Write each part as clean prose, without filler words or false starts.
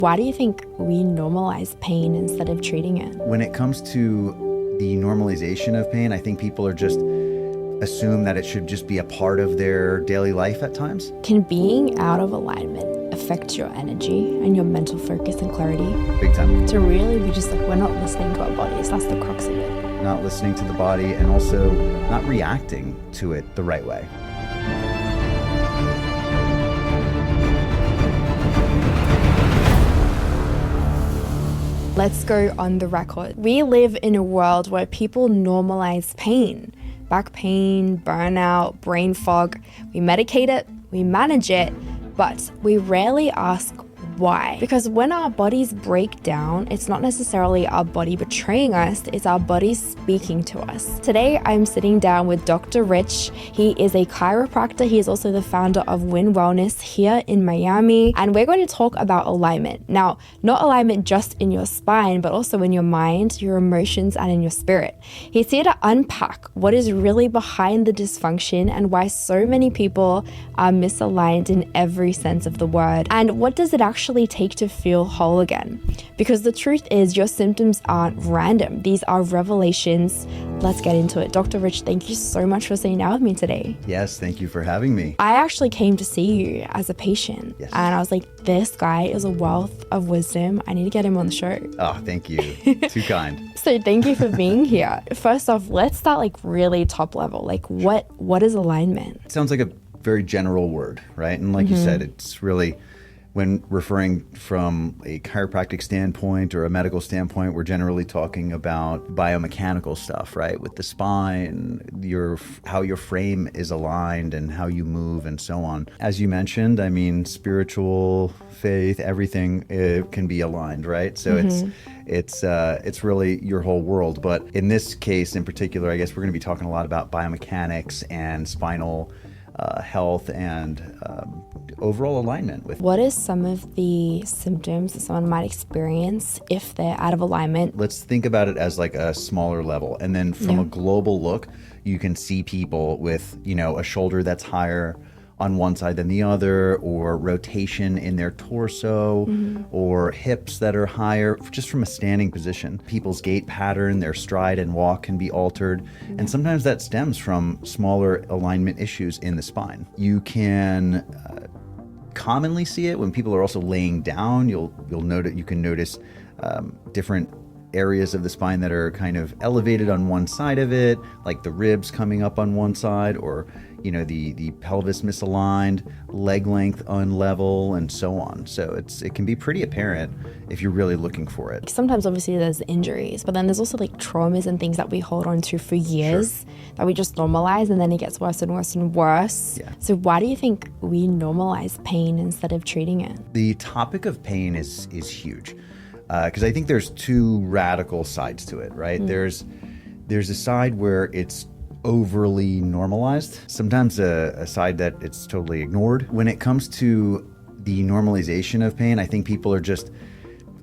Why do you think we normalize pain instead of treating it? When it comes to the normalization of pain, I think people are just assume that it should just be a part of their daily life at times. Can being out of alignment affect your energy and your mental focus and clarity? Big time. To really be just like, we're not listening to our bodies. That's the crux of it. Not listening to the body and also not reacting to it the right way. Let's go on the record. We live in a world where people normalize pain. Back pain, burnout, brain fog. We medicate it, we manage it, but we rarely ask why. Because when our bodies break down, it's not necessarily our body betraying us, it's our bodies speaking to us. Today, I'm sitting down with Dr. Rich. He is a chiropractor. He is also the founder of Wyn Wellness here in Miami. And we're going to talk about alignment. Now, not alignment just in your spine, but also in your mind, your emotions, and in your spirit. He's here to unpack what is really behind the dysfunction and why so many people are misaligned in every sense of the word. And what does it actually take to feel whole again? Because the truth is, your symptoms aren't random. These are revelations. Let's get into it. Dr. Rich, thank you so much for sitting down with me today. Yes, thank you for having me. I actually came to see you as a patient. Yes. And I was like, this guy is a wealth of wisdom. I need to get him on the show. Oh, thank you. Too kind. So thank you for being here. First off, let's start like really top level. Like what is alignment? It sounds like a very general word, right? And like you said, it's really, when referring from a chiropractic standpoint or a medical standpoint, we're generally talking about biomechanical stuff, right? With the spine, how your frame is aligned and how you move and so on. As you mentioned, I mean, spiritual, faith, everything can be aligned, right? So it's really your whole world. But in this case in particular, I guess we're going to be talking a lot about biomechanics and spinal health and overall alignment. What is some of the symptoms that someone might experience if they're out of alignment? Let's think about it as like a smaller level. And then from a global look, you can see people with, a shoulder that's higher on one side than the other, or rotation in their torso, or hips that are higher just from a standing position. People's gait pattern, their stride and walk can be altered. And sometimes that stems from smaller alignment issues in the spine. You can commonly see it when people are also laying down. You can notice different areas of the spine that are kind of elevated on one side of it, like the ribs coming up on one side, or the pelvis misaligned, leg length unlevel, and so on. So it can be pretty apparent if you're really looking for it. Sometimes obviously there's injuries, but then there's also like traumas and things that we hold on to for years that we just normalize, and then it gets worse and worse and worse. Yeah. So why do you think we normalize pain instead of treating it? The topic of pain is huge. Because I think there's two radical sides to it, right? There's a side where it's overly normalized, sometimes a side that it's totally ignored. When it comes to the normalization of pain, I think people are just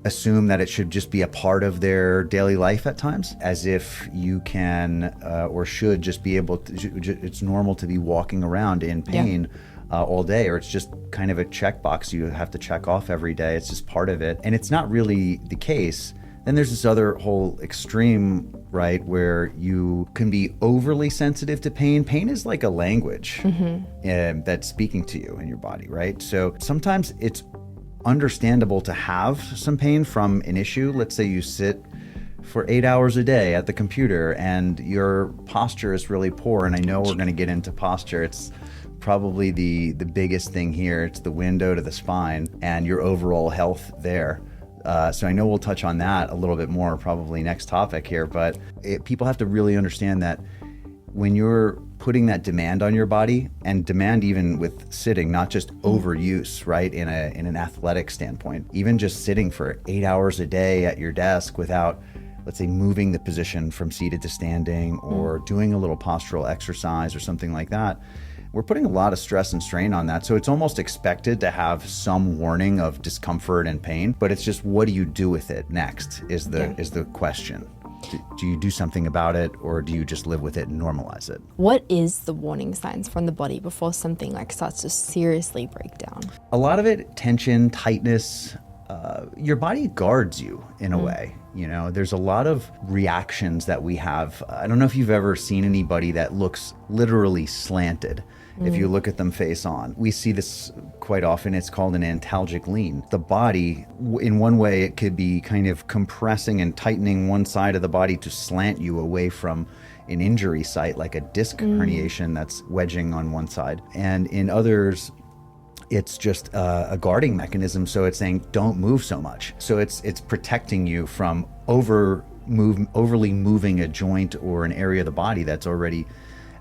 assume that it should just be a part of their daily life at times, as if you can or should just be able to, it's normal to be walking around in pain all day, or it's just kind of a checkbox you have to check off every day. It's just part of it. And it's not really the case. Then there's this other whole extreme, right, where you can be overly sensitive to pain. Pain is like a language that's speaking to you in your body, right? So sometimes it's understandable to have some pain from an issue. Let's say you sit for 8 hours a day at the computer and your posture is really poor. And I know we're going to get into posture. It's probably the biggest thing here. It's the window to the spine and your overall health there. So I know we'll touch on that a little bit more, probably next topic here, but people have to really understand that when you're putting that demand on your body, and demand even with sitting, not just overuse, right, in an athletic standpoint, even just sitting for 8 hours a day at your desk without, let's say, moving the position from seated to standing, or doing a little postural exercise or something like that, we're putting a lot of stress and strain on that. So it's almost expected to have some warning of discomfort and pain, but it's just, what do you do with it next is the question. Do you do something about it, or do you just live with it and normalize it? What is the warning signs from the body before something like starts to seriously break down? A lot of it, tension, tightness, your body guards you in a way. You know, there's a lot of reactions that we have. I don't know if you've ever seen anybody that looks literally slanted. If you look at them face on, we see this quite often. It's called an antalgic lean. The body, in one way, it could be kind of compressing and tightening one side of the body to slant you away from an injury site, like a disc herniation that's wedging on one side. And in others, it's just a guarding mechanism. So it's saying, don't move so much. So it's protecting you from overly moving a joint or an area of the body that's already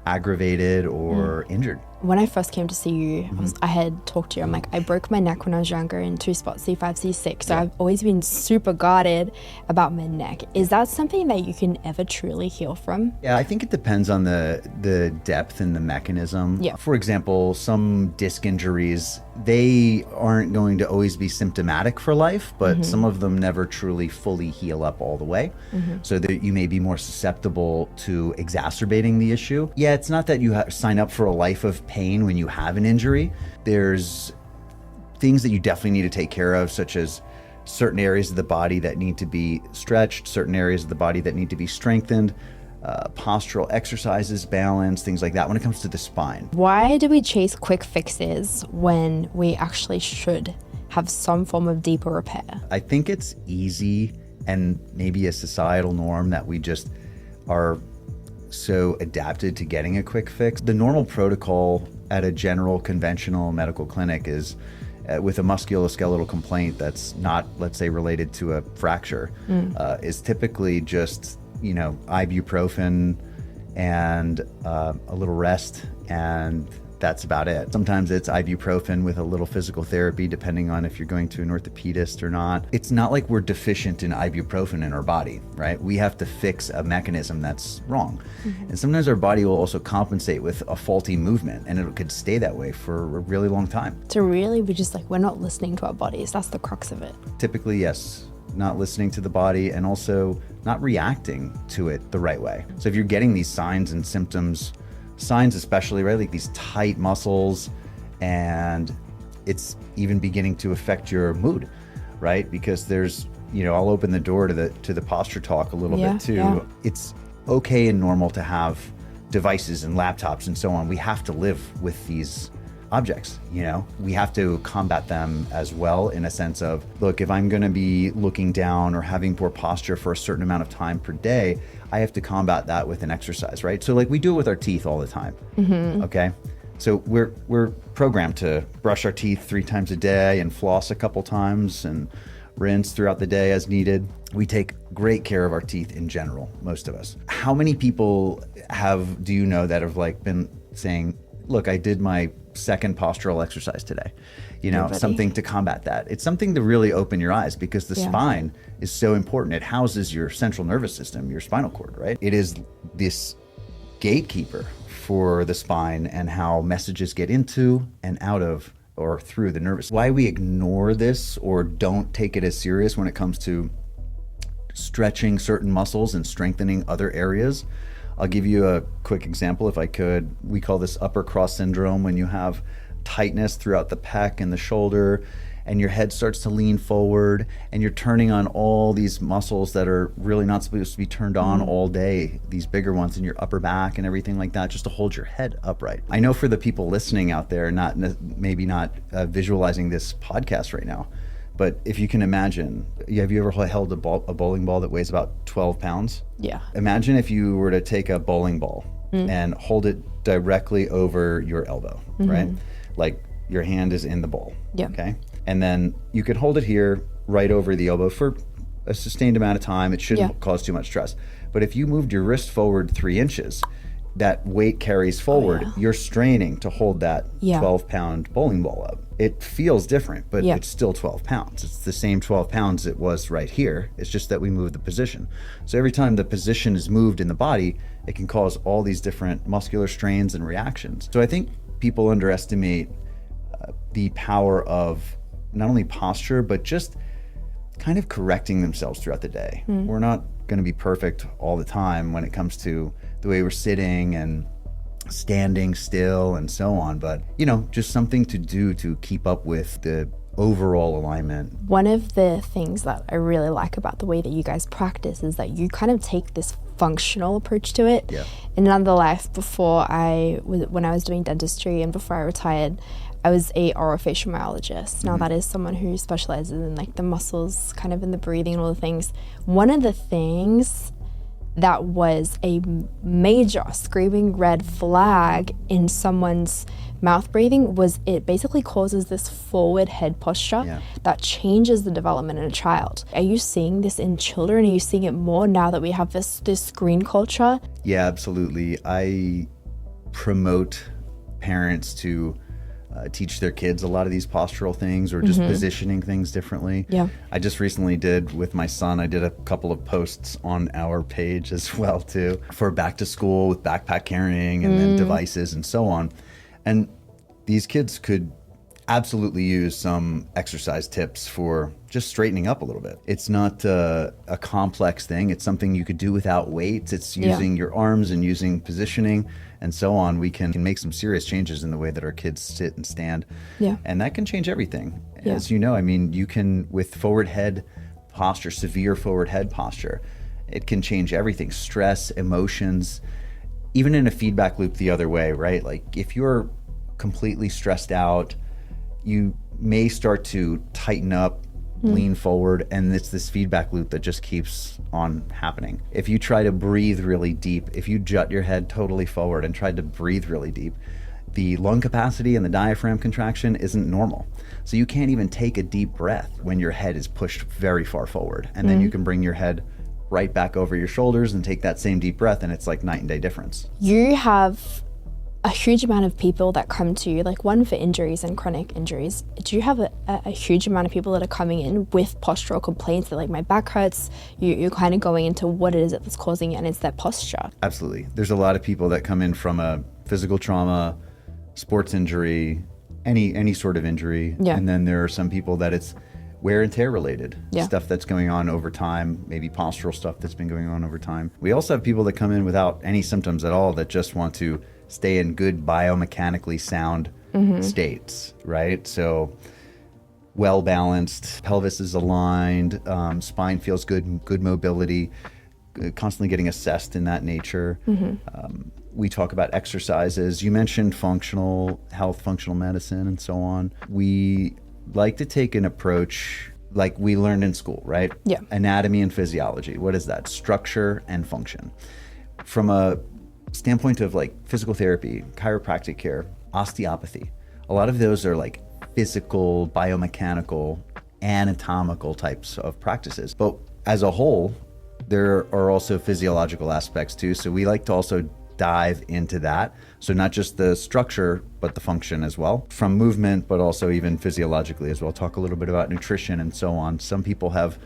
aggravated or injured. When I first came to see you, I had talked to you. I'm like, I broke my neck when I was younger in 2 spots, C5, C6. So I've always been super guarded about my neck. Is that something that you can ever truly heal from? Yeah, I think it depends on the depth and the mechanism. Yeah. For example, some disc injuries, they aren't going to always be symptomatic for life, but some of them never truly fully heal up all the way. So that you may be more susceptible to exacerbating the issue. Yeah, it's not that you sign up for a life of pain when you have an injury. There's things that you definitely need to take care of, such as certain areas of the body that need to be stretched, certain areas of the body that need to be strengthened, postural exercises, balance, things like that when it comes to the spine. Why do we chase quick fixes when we actually should have some form of deeper repair? I think it's easy and maybe a societal norm that we just are so adapted to getting a quick fix. The normal protocol at a general conventional medical clinic is with a musculoskeletal complaint that's not, let's say, related to a fracture, is typically just, you know, ibuprofen and a little rest, and that's about it. Sometimes it's ibuprofen with a little physical therapy, depending on if you're going to an orthopedist or not. It's not like we're deficient in ibuprofen in our body, right? We have to fix a mechanism that's wrong. And sometimes our body will also compensate with a faulty movement, and it could stay that way for a really long time. So really, we're not listening to our bodies. That's the crux of it. Typically, yes. Not listening to the body and also not reacting to it the right way. So if you're getting these signs and symptoms, signs especially, right, like these tight muscles, and it's even beginning to affect your mood, right? Because there's, you know, I'll open the door to the posture talk a little bit too. Yeah. It's okay and normal to have devices and laptops and so on. We have to live with these objects, you know, we have to combat them as well, in a sense of, look, if I'm going to be looking down or having poor posture for a certain amount of time per day, I have to combat that with an exercise, right? So like we do it with our teeth all the time. Okay. So we're programmed to brush our teeth 3 times a day and floss a couple times and rinse throughout the day as needed. We take great care of our teeth in general, most of us. How many people do you know that have like been saying, look, I did my second postural exercise today, you know, something to combat that. It's something to really open your eyes, because the spine is so important. It houses your central nervous system, your spinal cord, right? It is this gatekeeper for the spine and how messages get into and out of or through the nervous. Why we ignore this or don't take it as serious when it comes to stretching certain muscles and strengthening other areas. I'll give you a quick example if I could. We call this upper cross syndrome, when you have tightness throughout the pec and the shoulder, and your head starts to lean forward, and you're turning on all these muscles that are really not supposed to be turned on all day, these bigger ones in your upper back and everything like that, just to hold your head upright. I know for the people listening out there, maybe not visualizing this podcast right now, but if you can imagine, have you ever held a bowling ball that weighs about 12 pounds? Yeah. Imagine if you were to take a bowling ball and hold it directly over your elbow, right? Like your hand is in the bowl, okay? And then you could hold it here right over the elbow for a sustained amount of time. It shouldn't cause too much stress. But if you moved your wrist forward 3 inches, that weight carries forward. You're straining to hold that 12-pound bowling ball up. It feels different, but it's still 12 pounds. It's the same 12 pounds it was right here. It's just that we move the position. So every time the position is moved in the body, it can cause all these different muscular strains and reactions. So I think people underestimate the power of not only posture, but just kind of correcting themselves throughout the day. We're not going to be perfect all the time when it comes to the way we're sitting and standing still and so on, but you know, just something to do to keep up with the overall alignment. One of the things that I really like about the way that you guys practice is that you kind of take this functional approach to it. Yeah. In another life, when I was doing dentistry and before I retired, I was a orofacial myologist. Now that is someone who specializes in like the muscles, kind of in the breathing and all the things. One of the things that was a major screaming red flag in someone's mouth breathing was it basically causes this forward head posture that changes the development in a child. Are you seeing this in children? Are you seeing it more now that we have this screen culture? Yeah, absolutely. I promote parents to teach their kids a lot of these postural things or just positioning things differently. Yeah. I just recently did with my son, I did a couple of posts on our page as well too for back to school with backpack carrying and then devices and so on. And these kids could absolutely use some exercise tips for just straightening up a little bit. It's not a complex thing. It's something you could do without weights. It's using your arms and using positioning and so on. We can make some serious changes in the way that our kids sit and stand. Yeah. And that can change everything. Yeah. As you know, I mean, you can, with forward head posture, severe forward head posture, it can change everything. Stress, emotions, even in a feedback loop the other way, right? Like if you're completely stressed out, you may start to tighten up, lean forward, and it's this feedback loop that just keeps on happening. If you try to breathe really deep, if you jut your head totally forward and try to breathe really deep, the lung capacity and the diaphragm contraction isn't normal. So you can't even take a deep breath when your head is pushed very far forward. And then you can bring your head right back over your shoulders and take that same deep breath, and it's like night and day difference. You have a huge amount of people that come to you, like one for injuries and chronic injuries. Do you have a huge amount of people that are coming in with postural complaints that like my back hurts? You're kind of going into what it is that's causing it, and it's their posture. Absolutely. There's a lot of people that come in from a physical trauma, sports injury, any sort of injury. Yeah. And then there are some people that it's wear and tear related, stuff that's going on over time, maybe postural stuff that's been going on over time. We also have people that come in without any symptoms at all that just want to stay in good biomechanically sound states, right? So well balanced, pelvis is aligned, spine feels good mobility, constantly getting assessed in that nature. We talk about exercises. You mentioned functional health, functional medicine, and so on. We like to take an approach like we learned in school, right? Yeah. Anatomy and physiology. What is that? Structure and function. From a standpoint of like physical therapy, chiropractic care, osteopathy, a lot of those are like physical, biomechanical, anatomical types of practices. But as a whole, there are also physiological aspects too. So we like to also dive into that. So not just the structure, but the function as well, from movement, but also even physiologically as well. Talk a little bit about nutrition and so on. Some people have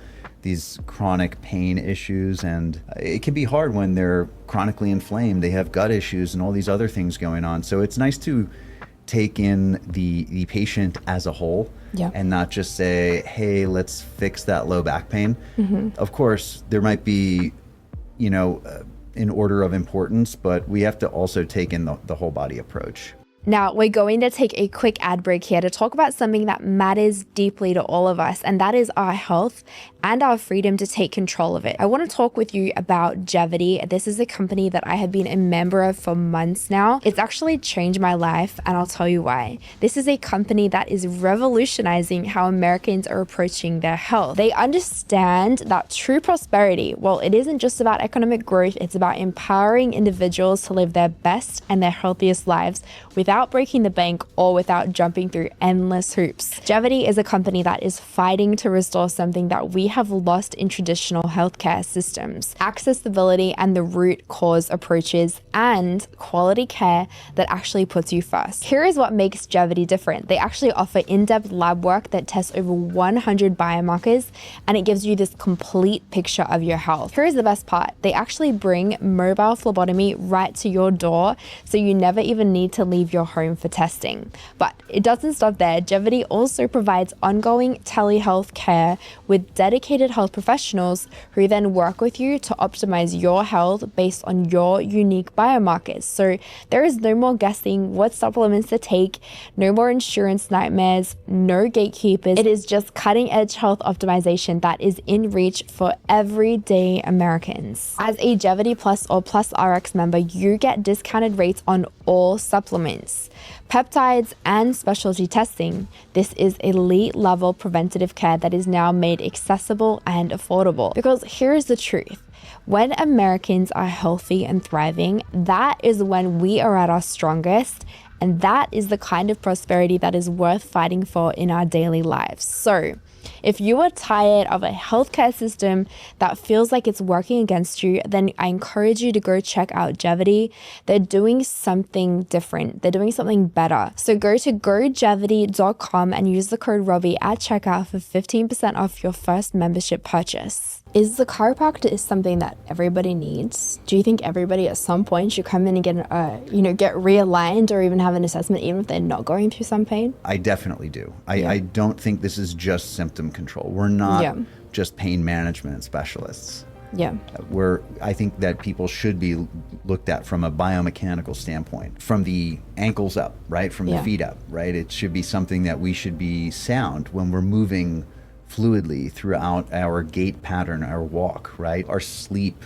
these chronic pain issues, and it can be hard when they're chronically inflamed. They have gut issues and all these other things going on. So it's nice to take in the patient as a whole and not just say, hey, let's fix that low back pain. Of course, there might be, in order of importance, but we have to also take in the whole body approach. Now, we're going to take a quick ad break here to talk about something that matters deeply to all of us, and that is our health and our freedom to take control of it. I want to talk with you about Jevity. This is a company that I have been a member of for months now. It's actually changed my life, and I'll tell you why. This is a company that is revolutionizing how Americans are approaching their health. They understand that true prosperity, well, it isn't just about economic growth, it's about empowering individuals to live their best and their healthiest lives without breaking the bank or without jumping through endless hoops. Jevity is a company that is fighting to restore something that we have lost in traditional healthcare systems: accessibility and the root cause approaches and quality care that actually puts you first. Here is what makes Jevity different. They actually offer in-depth lab work that tests over 100 biomarkers, and it gives you this complete picture of your health. Here is the best part. They actually bring mobile phlebotomy right to your door, so you never even need to leave your your home for testing. But it doesn't stop there. Gevity also provides ongoing telehealth care with dedicated health professionals who then work with you to optimize your health based on your unique biomarkers. So there is no more guessing what supplements to take, no more insurance nightmares, no gatekeepers. It is just cutting edge health optimization that is in reach for everyday Americans. As a Gevity Plus or Plus RX member, you get discounted rates on all supplements, peptides, and specialty testing. This is elite level preventative care that is now made accessible and affordable. Because here's the truth. When Americans are healthy and thriving, that is when we are at our strongest. And that is the kind of prosperity that is worth fighting for in our daily lives. So, if you are tired of a healthcare system that feels like it's working against you, then I encourage you to go check out Gevity. They're doing something different. They're doing something better. So go to gogevity.com and use the code Robbi at checkout for 15% off your first membership purchase. Is the chiropractor something that everybody needs? Do you think everybody at some point should come in and get realigned or even have an assessment, even if they're not going through some pain? I definitely do. I don't think this is just symptom control. We're not just pain management specialists. Yeah. I think that people should be looked at from a biomechanical standpoint, from the ankles up, right? From the feet up, right? It should be something that we should be sound when we're moving fluidly throughout our gait pattern, our walk, right? Our sleep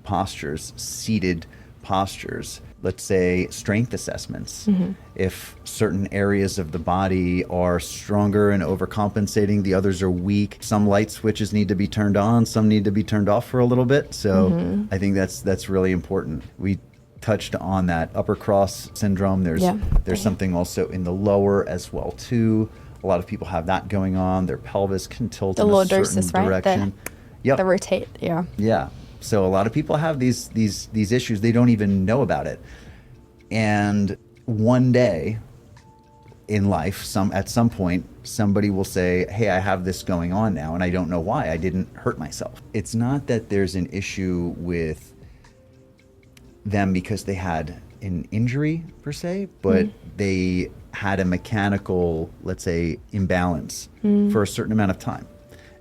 postures, seated postures, let's say strength assessments. If certain areas of the body are stronger and overcompensating, the others are weak. Some light switches need to be turned on, some need to be turned off for a little bit. So I think that's really important. We touched on that upper cross syndrome. There's something also in the lower as well too. A lot of people have that going on. Their pelvis can tilt in a certain direction. The rotate, Yeah. So a lot of people have these issues. They don't even know about it. And one day in life, at some point, somebody will say, hey, I have this going on now, and I don't know why. I didn't hurt myself. It's not that there's an issue with them because they had an injury per se, but they had a mechanical, let's say, imbalance for a certain amount of time.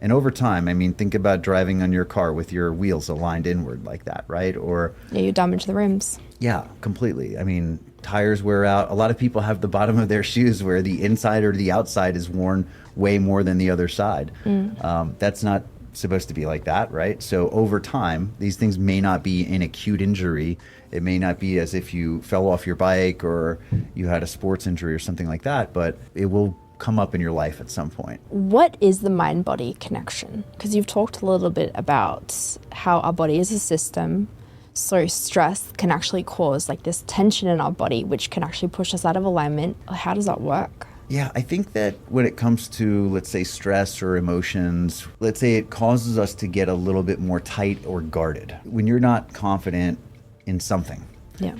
And over time, I mean, think about driving on your car with your wheels aligned inward like that, right? Or you damage the rims. Yeah, completely. I mean, tires wear out. A lot of people have the bottom of their shoes where the inside or the outside is worn way more than the other side. That's not supposed to be like that, right? So over time, these things may not be an acute injury. It may not be as if you fell off your bike or you had a sports injury or something like that, but it will come up in your life at some point. What is the mind-body connection? Because you've talked a little bit about how our body is a system. So stress can actually cause like this tension in our body, which can actually push us out of alignment. How does that work? Yeah, I think that when it comes to, let's say, stress or emotions, let's say it causes us to get a little bit more tight or guarded. When you're not confident in something,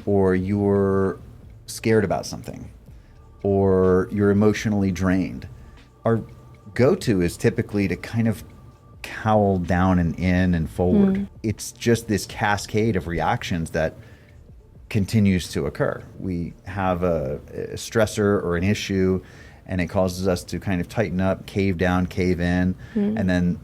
or you're scared about something, or you're emotionally drained, our go-to is typically to kind of cowl down and in and forward. It's just this cascade of reactions that continues to occur. We have a stressor or an issue, and it causes us to kind of tighten up, cave down, cave in, and then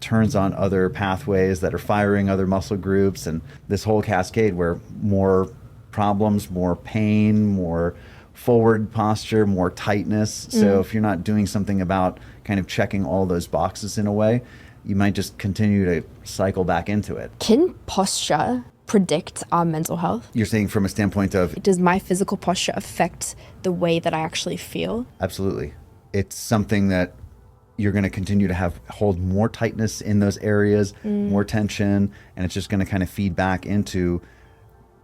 turns on other pathways that are firing other muscle groups, and this whole cascade where more problems, more pain, more forward posture, more tightness. So if you're not doing something about kind of checking all those boxes in a way, you might just continue to cycle back into it. Can posture predict our mental health? You're saying from a standpoint of... Does my physical posture affect the way that I actually feel? Absolutely. It's something that you're going to continue to hold more tightness in those areas, more tension, and it's just going to kind of feed back into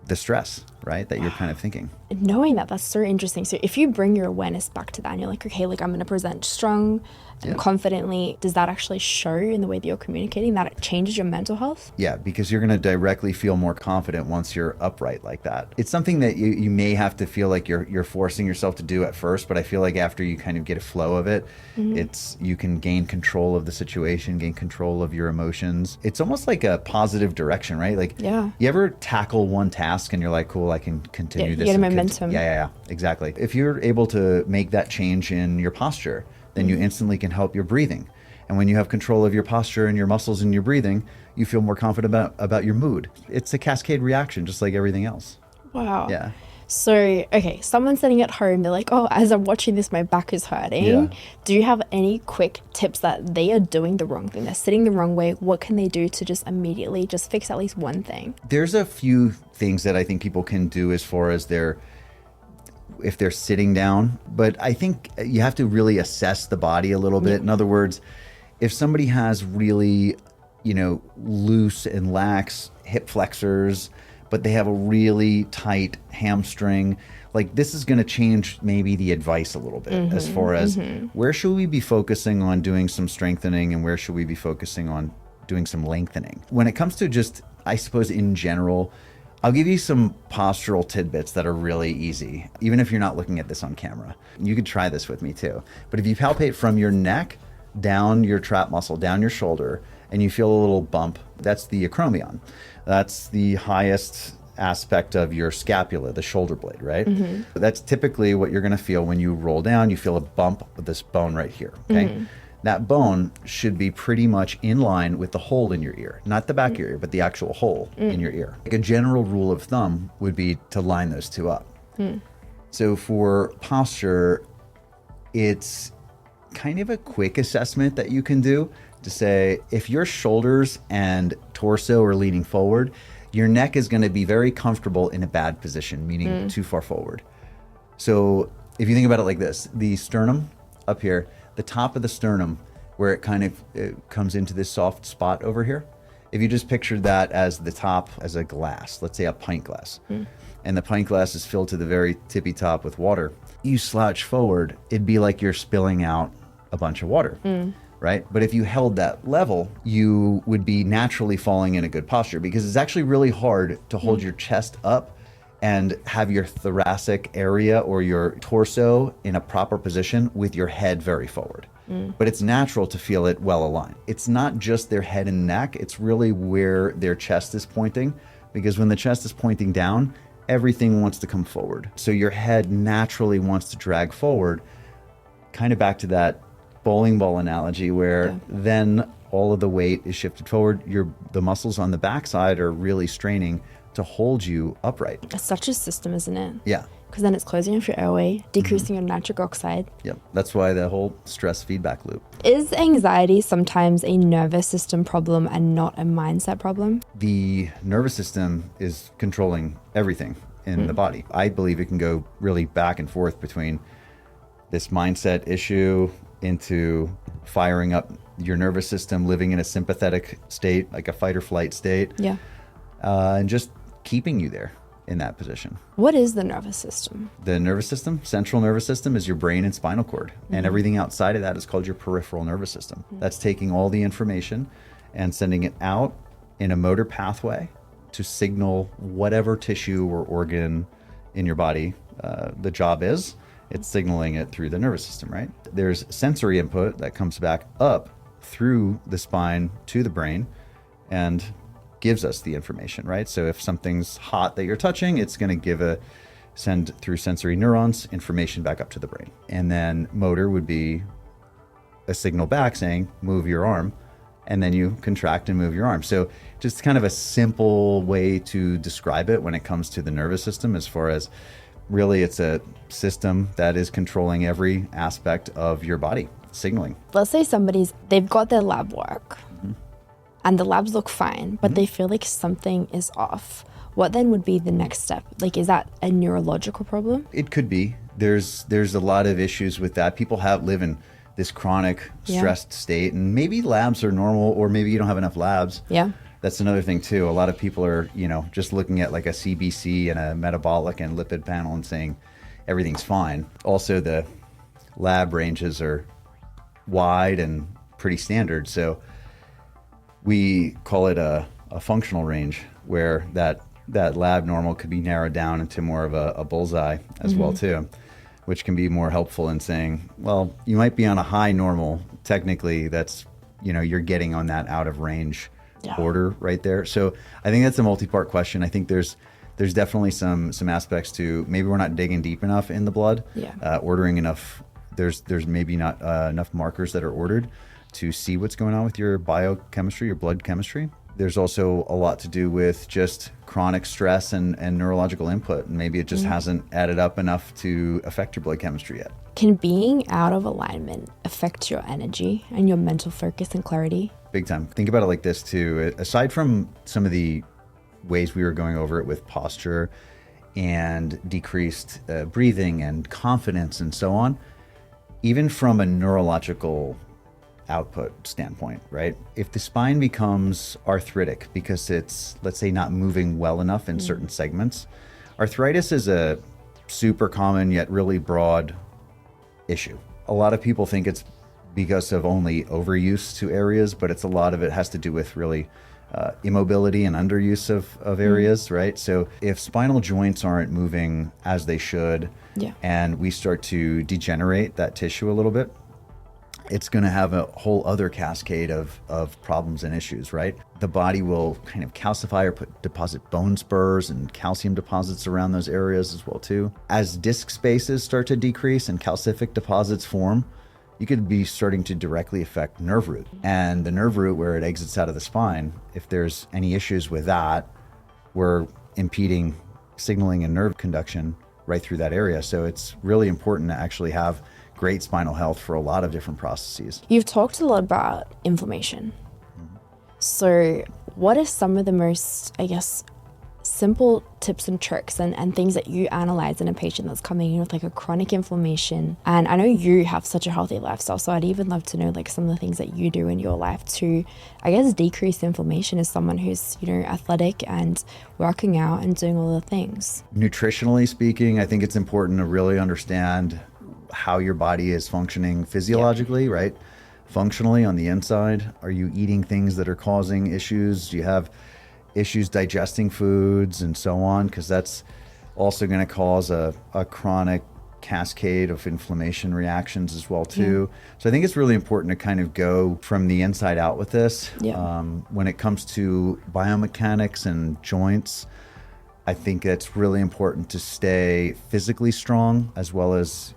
the stress, right, that you're kind of thinking. Knowing that, that's so interesting. So if you bring your awareness back to that and you're like, okay, like I'm going to present strong and confidently, does that actually show in the way that you're communicating that it changes your mental health? Yeah, because you're going to directly feel more confident once you're upright like that. It's something that you may have to feel like you're forcing yourself to do at first, but I feel like after you kind of get a flow of it, you can gain control of the situation, gain control of your emotions. It's almost like a positive direction, right? Like, you ever tackle one task and you're like, cool, I can continue you this. get a and momentum. Yeah, exactly. If you're able to make that change in your posture, then you instantly can help your breathing. And when you have control of your posture and your muscles and your breathing, you feel more confident about your mood. It's a cascade reaction, just like everything else. Wow. Yeah. So, okay, someone's sitting at home, they're like, oh, as I'm watching this, my back is hurting. Yeah. Do you have any quick tips that they are doing the wrong thing? They're sitting the wrong way. What can they do to just immediately just fix at least one thing? There's a few things that I think people can do as far as if they're sitting down, but I think you have to really assess the body a little bit. In other words, if somebody has really, loose and lax hip flexors, but they have a really tight hamstring, like this is going to change maybe the advice a little bit as far as where should we be focusing on doing some strengthening and where should we be focusing on doing some lengthening. When it comes to just, I suppose in general, I'll give you some postural tidbits that are really easy, even if you're not looking at this on camera. You could try this with me too. But if you palpate from your neck down your trap muscle, down your shoulder, and you feel a little bump, that's the acromion. That's the highest aspect of your scapula, the shoulder blade, right? That's typically what you're going to feel when you roll down. You feel a bump with this bone right here, okay? That bone should be pretty much in line with the hole in your ear, not the back of your ear, but the actual hole in your ear. Like a general rule of thumb would be to line those two up. So for posture, it's kind of a quick assessment that you can do to say if your shoulders and torso are leaning forward, your neck is going to be very comfortable in a bad position, meaning too far forward. So if you think about it like this, the sternum up here, the top of the sternum, where it comes into this soft spot over here, if you just pictured that as the top, as a glass, let's say a pint glass, and the pint glass is filled to the very tippy top with water, you slouch forward, it'd be like you're spilling out a bunch of water. Right? But if you held that level, you would be naturally falling in a good posture, because it's actually really hard to hold your chest up and have your thoracic area or your torso in a proper position with your head very forward. But it's natural to feel it well aligned. It's not just their head and neck, it's really where their chest is pointing, because when the chest is pointing down, everything wants to come forward. So your head naturally wants to drag forward, kind of back to that bowling ball analogy where then all of the weight is shifted forward. The muscles on the backside are really straining to hold you upright. It's such a system, isn't it? Yeah. Because then it's closing off your airway, decreasing your nitric oxide. Yep. That's why the whole stress feedback loop. Is anxiety sometimes a nervous system problem and not a mindset problem? The nervous system is controlling everything in the body. I believe it can go really back and forth between this mindset issue into firing up your nervous system, living in a sympathetic state, like a fight or flight state, and just keeping you there in that position. What is the nervous system? The nervous system, central nervous system, is your brain and spinal cord, and everything outside of that is called your peripheral nervous system. That's taking all the information and sending it out in a motor pathway to signal whatever tissue or organ in your body the job is. It's signaling it through the nervous system, right? There's sensory input that comes back up through the spine to the brain and gives us the information, right? So if something's hot that you're touching, it's going to send through sensory neurons information back up to the brain. And then motor would be a signal back saying, move your arm, and then you contract and move your arm. So just kind of a simple way to describe it when it comes to the nervous system, as far as really it's a system that is controlling every aspect of your body, signaling. Let's say they've got their lab work and the labs look fine, but they feel like something is off. What then would be the next step? Like, is that a neurological problem? It could be. There's a lot of issues with that. People live in this chronic stressed state, and maybe labs are normal, or maybe you don't have enough labs. Yeah. That's another thing too. A lot of people are, just looking at like a CBC and a metabolic and lipid panel and saying everything's fine. Also, the lab ranges are wide and pretty standard. So we call it a functional range, where that lab normal could be narrowed down into more of a bullseye as well too, which can be more helpful in saying, well, you might be on a high normal. Technically, that's, you're getting on that out of range order right there. So I think that's a multi-part question. I think there's there's definitely some aspects to maybe we're not digging deep enough in the blood, ordering enough. There's maybe not enough markers that are ordered to see what's going on with your biochemistry, your blood chemistry. There's also a lot to do with just chronic stress and neurological input. And maybe it just hasn't added up enough to affect your blood chemistry yet. Can being out of alignment affect your energy and your mental focus and clarity? Big time. Think about it like this too. Aside from some of the ways we were going over it with posture and decreased breathing and confidence and so on, even from a neurological output standpoint, right? If the spine becomes arthritic because it's, let's say, not moving well enough in certain segments, arthritis is a super common yet really broad issue. A lot of people think it's because of only overuse to areas, but it's a lot of it has to do with really immobility and underuse of areas, right? So if spinal joints aren't moving as they should, and we start to degenerate that tissue a little bit, it's going to have a whole other cascade of problems and issues, right? The body will kind of calcify or deposit bone spurs and calcium deposits around those areas as well too. As disc spaces start to decrease and calcific deposits form, you could be starting to directly affect nerve root. And the nerve root, where it exits out of the spine, if there's any issues with that, we're impeding signaling and nerve conduction right through that area. So it's really important to actually have great spinal health for a lot of different processes. You've talked a lot about inflammation. So what are some of the most, I guess, simple tips and tricks and things that you analyze in a patient that's coming in with like a chronic inflammation? And I know you have such a healthy lifestyle, so I'd even love to know like some of the things that you do in your life to, I guess, decrease inflammation as someone who's, athletic and working out and doing all the things. Nutritionally speaking, I think it's important to really understand how your body is functioning physiologically, right? Functionally on the inside. Are you eating things that are causing issues? Do you have issues digesting foods and so on? Because that's also going to cause a chronic cascade of inflammation reactions as well too. So I think it's really important to kind of go from the inside out with this. When it comes to biomechanics and joints, I think it's really important to stay physically strong as well as,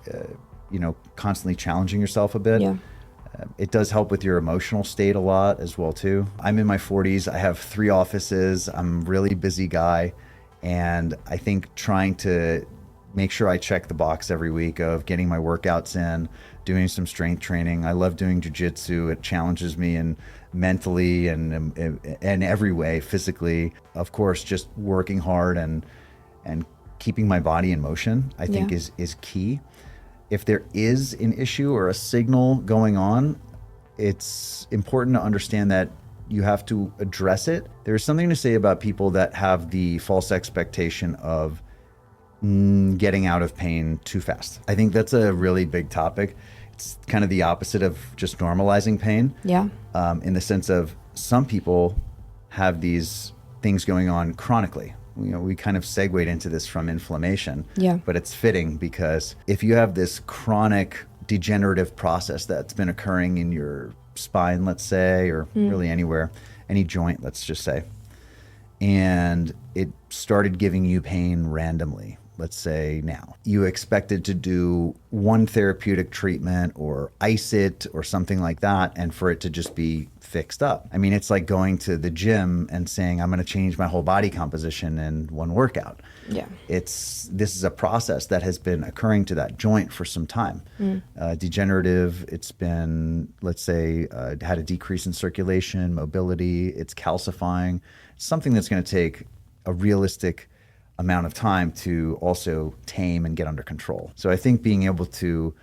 constantly challenging yourself a bit. It does help with your emotional state a lot as well too. I'm in my 40s. I have 3 offices. I'm a really busy guy. And I think trying to make sure I check the box every week of getting my workouts in, doing some strength training. I love doing jiu-jitsu. It challenges me and mentally and every way, physically. Of course, just working hard and keeping my body in motion, I think is key. If there is an issue or a signal going on, it's important to understand that you have to address it. There's something to say about people that have the false expectation of getting out of pain too fast. I think that's a really big topic. It's kind of the opposite of just normalizing pain. In the sense of some people have these things going on chronically. We kind of segued into this from inflammation, but it's fitting because if you have this chronic degenerative process that's been occurring in your spine, let's say, or really anywhere, any joint, let's just say, and it started giving you pain randomly, let's say now, you expected to do one therapeutic treatment or ice it or something like that, and for it to just be fixed up. I mean, it's like going to the gym and saying, I'm going to change my whole body composition in one workout. This is a process that has been occurring to that joint for some time. Degenerative, it's been, let's say, had a decrease in circulation, mobility, it's calcifying. It's something that's going to take a realistic amount of time to also tame and get under control. So I think being able to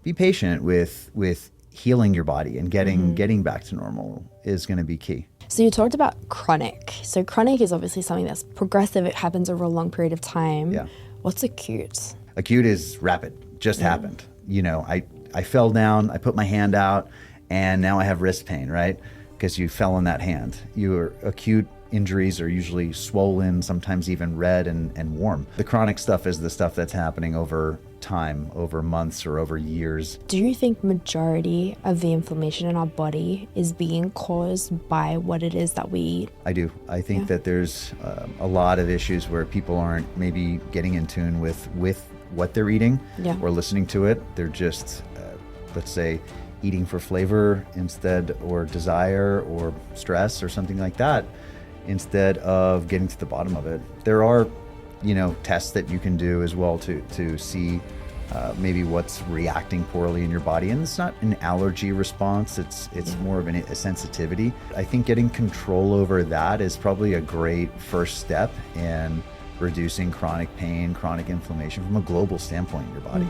be patient with healing your body and getting back to normal is going to be key. So you talked about chronic. So chronic is obviously something that's progressive. It happens over a long period of time. What's acute? Acute is rapid, just happened. I fell down, I put my hand out, and now I have wrist pain, right? Because you fell on that hand. Your acute injuries are usually swollen, sometimes even red and warm. The chronic stuff is the stuff that's happening over time, over months or over years. Do you think majority of the inflammation in our body is being caused by what it is that we eat? I do. I think that there's a lot of issues where people aren't maybe getting in tune with what they're eating or listening to it. They're just, let's say, eating for flavor instead, or desire or stress or something like that, instead of getting to the bottom of it. There are, tests that you can do as well to see maybe what's reacting poorly in your body. And it's not an allergy response, it's more of a sensitivity. I think getting control over that is probably a great first step in reducing chronic pain, chronic inflammation from a global standpoint in your body.